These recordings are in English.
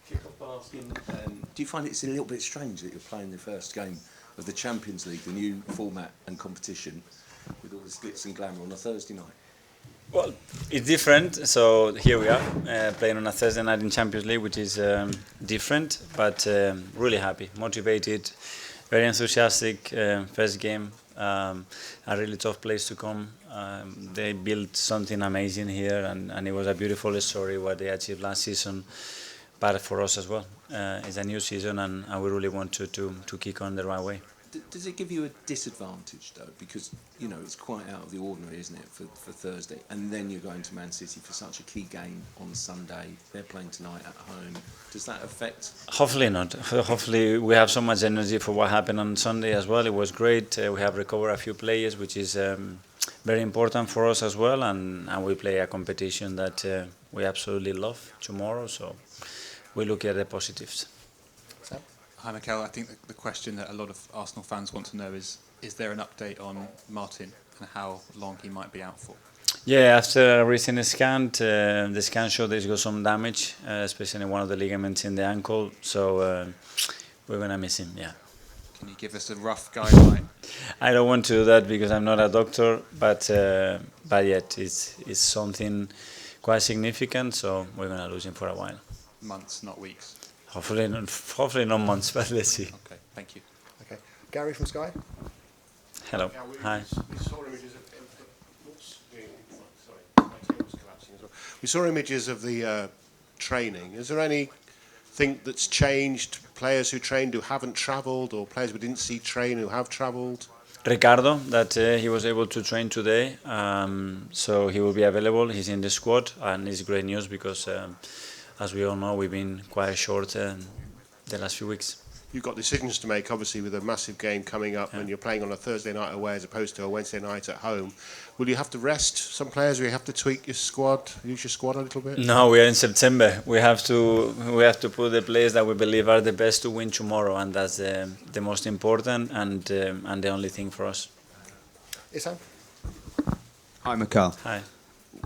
kick off by asking, do you find it's a little bit strange that you're playing the first game of the Champions League, the new format and competition, with all the glitz and glamour on a Thursday night? Well, it's different. So here we are playing on a Thursday night in Champions League, which is different, but really happy, motivated, very enthusiastic. First game, a really tough place to come. They built something amazing here, and it was a beautiful story what they achieved last season. But for us as well, it's a new season, and we really want to kick on the right way. Does it give you a disadvantage though? Because it's quite out of the ordinary, isn't it, for Thursday, and then you're going to Man City for such a key game on Sunday. They're playing tonight at home. Does that affect? Hopefully not. Hopefully we have so much energy for what happened on Sunday as well. It was great. We have recovered a few players, which is very important for us as well, and we play a competition that we absolutely love tomorrow. So we look at the positives. Hi Mikel, I think the question that a lot of Arsenal fans want to know is there an update on Martin and how long he might be out for? Yeah, after a recent scan, the scan showed he's got some damage, especially in one of the ligaments in the ankle, so we're going to miss him, yeah. Can you give us a rough guideline? I don't want to do that because I'm not a doctor, but yet it's something quite significant, so we're going to lose him for a while. Months, not weeks? Hopefully not months, but let's see. Okay, thank you. Okay, Gary from Sky. Hello. Yeah, Hi. We saw images of my table was collapsing as well. We saw images of the training. Is there anything that's changed? Players who trained who haven't travelled, or players we didn't see train who have travelled? Riccardo, that he was able to train today, so he will be available. He's in the squad, and it's great news because. As we all know, we've been quite short the last few weeks. You've got decisions to make, obviously, with a massive game coming up, and you're playing on a Thursday night away as opposed to a Wednesday night at home. Will you have to rest some players? Will you have to tweak your squad, use your squad a little bit? No, we are in September. We have to put the players that we believe are the best to win tomorrow, and that's the most important and the only thing for us. Isam? Hi, Mikel. Hi.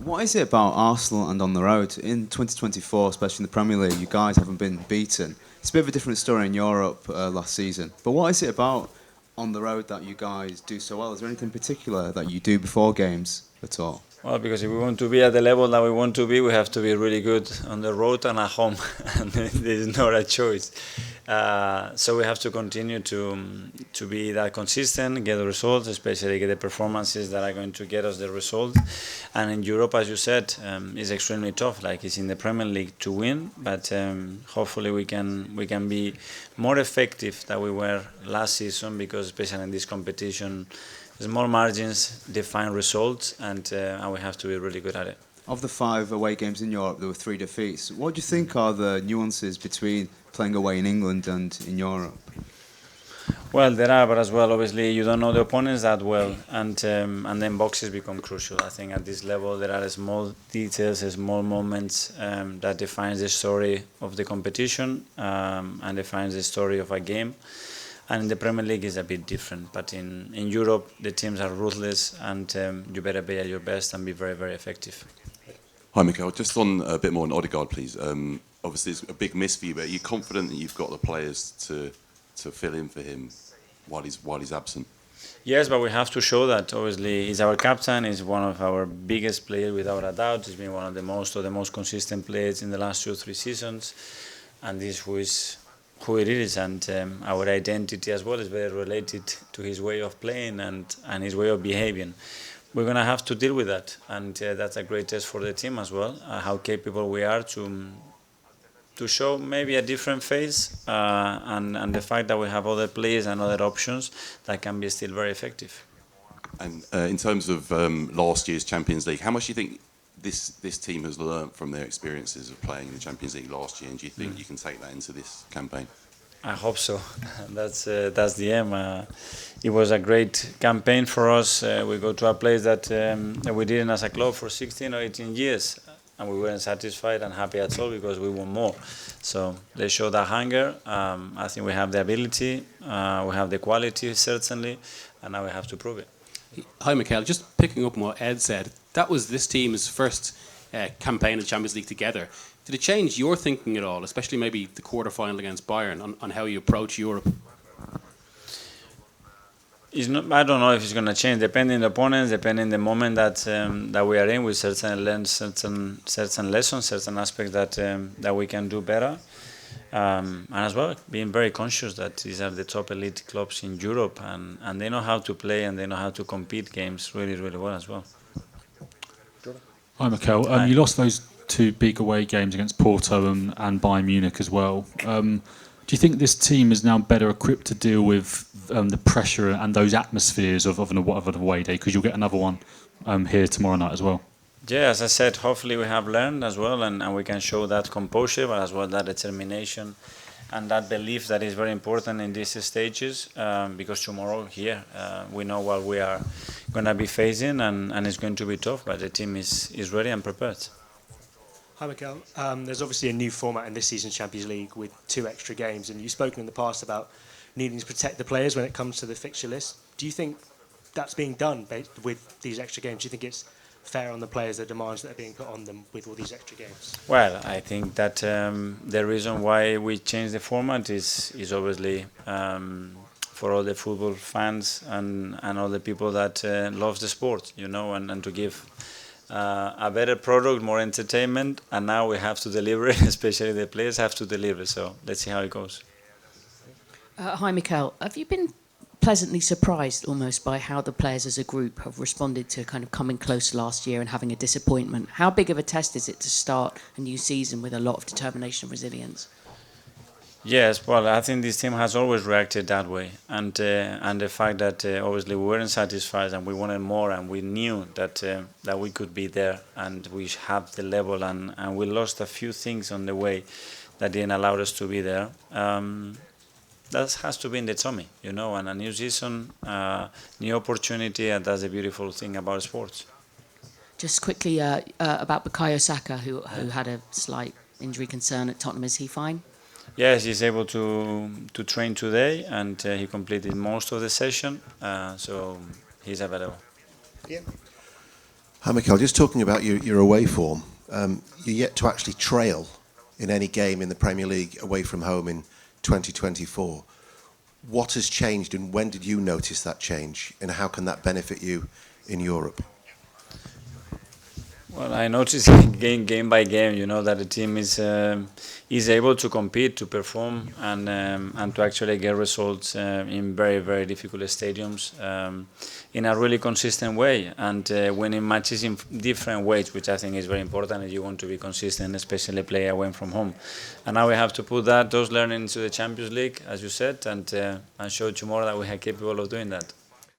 What is it about Arsenal and on the road? In 2024, especially in the Premier League, you guys haven't been beaten. It's a bit of a different story in Europe last season. But what is it about on the road that you guys do so well? Is there anything particular that you do before games at all? Well, because if we want to be at the level that we want to be, we have to be really good on the road and at home. And there's not a choice. So we have to continue to be that consistent, get the results, especially get the performances that are going to get us the result. And in Europe, as you said, it's extremely tough. Like it's in the Premier League to win, but hopefully we can be more effective than we were last season, because especially in this competition, small margins define results, and we have to be really good at it. Of the 5 away games in Europe, there were 3 defeats. What do you think are the nuances between playing away in England and in Europe? Well, there are, but as well, obviously, you don't know the opponents that well, and then boxes become crucial. I think at this level, there are small details, small moments that defines the story of the competition and defines the story of a game. And in the Premier League is a bit different, but in Europe the teams are ruthless, and you better be at your best and be very, very effective. Hi Mikel, just on a bit more on Ødegaard, please. Obviously it's a big miss for you, but are you confident that you've got the players to fill in for him while he's absent? Yes, but we have to show that. Obviously, he's our captain. He's one of our biggest players without a doubt. He's been one of the most consistent players in the last 2 or 3 seasons, and this who it is, and our identity as well is very related to his way of playing and his way of behaving. We're going to have to deal with that, and that's a great test for the team as well, how capable we are to show maybe a different face, and the fact that we have other players and other options that can be still very effective. And in terms of last year's Champions League, how much do you think this team has learnt from their experiences of playing in the Champions League last year, and do you think you can take that into this campaign? I hope so. That's the aim. It was a great campaign for us. We go to a place that we didn't as a club for 16 or 18 years, and we weren't satisfied and happy at all because we want more. So they showed that hunger. I think we have the ability, we have the quality certainly, and now we have to prove it. Hi Mikel, just picking up on what Ed said, that was this team's first campaign of the Champions League together. Did it change your thinking at all, especially maybe the quarter-final against Bayern, on how you approach Europe? It's not, I don't know if it's going to change, depending on the opponents, depending on the moment that we are in. We certainly learn certain lessons, certain aspects that we can do better. And as well, being very conscious that these are the top elite clubs in Europe, and they know how to play and they know how to compete games really, really well as well. Hi, Mikel. You lost those 2 big away games against Porto and Bayern Munich as well. Do you think this team is now better equipped to deal with the pressure and those atmospheres of an away day? Because you'll get another one here tomorrow night as well. Yeah, as I said, hopefully we have learned as well, and we can show that composure, but as well that determination and that belief that is very important in these stages, because tomorrow here we know what we are going to be facing, and it's going to be tough, but the team is ready and prepared. Hi, Mikel. There's obviously a new format in this season's Champions League with 2 extra games, and you've spoken in the past about needing to protect the players when it comes to the fixture list. Do you think that's being done with these extra games? Do you think it's fair on the players, the demands that are being put on them with all these extra games? Well, I think that the reason why we changed the format is obviously for all the football fans and all the people that love the sport, you know, and to give a better product, more entertainment, and now we have to deliver it, especially the players have to deliver, so let's see how it goes. Hi, Mikel. Have you been pleasantly surprised almost by how the players as a group have responded to kind of coming close last year and having a disappointment? How big of a test is it to start a new season with a lot of determination and resilience? Yes, well, I think this team has always reacted that way, and the fact that obviously we weren't satisfied and we wanted more, and we knew that we could be there, and we have the level, and we lost a few things on the way that didn't allow us to be there. That has to be in the tummy, you know, and a new season, new opportunity, and that's the beautiful thing about sports. Just quickly about Bukayo Saka, who had a slight injury concern at Tottenham. Is he fine? Yes, he's able to train today, and he completed most of the session, so he's available. Yeah. Hi, Mikel. Just talking about your away form, you're yet to actually trail in any game in the Premier League away from home in 2024. What has changed, and when did you notice that change, and how can that benefit you in Europe? Well, I noticed game by game, you know, that the team is able to compete, to perform, and to actually get results in very, very difficult stadiums in a really consistent way, and winning matches in different ways, which I think is very important if you want to be consistent, especially play away from home. And now we have to put those learnings into the Champions League, as you said, and show tomorrow that we are capable of doing that.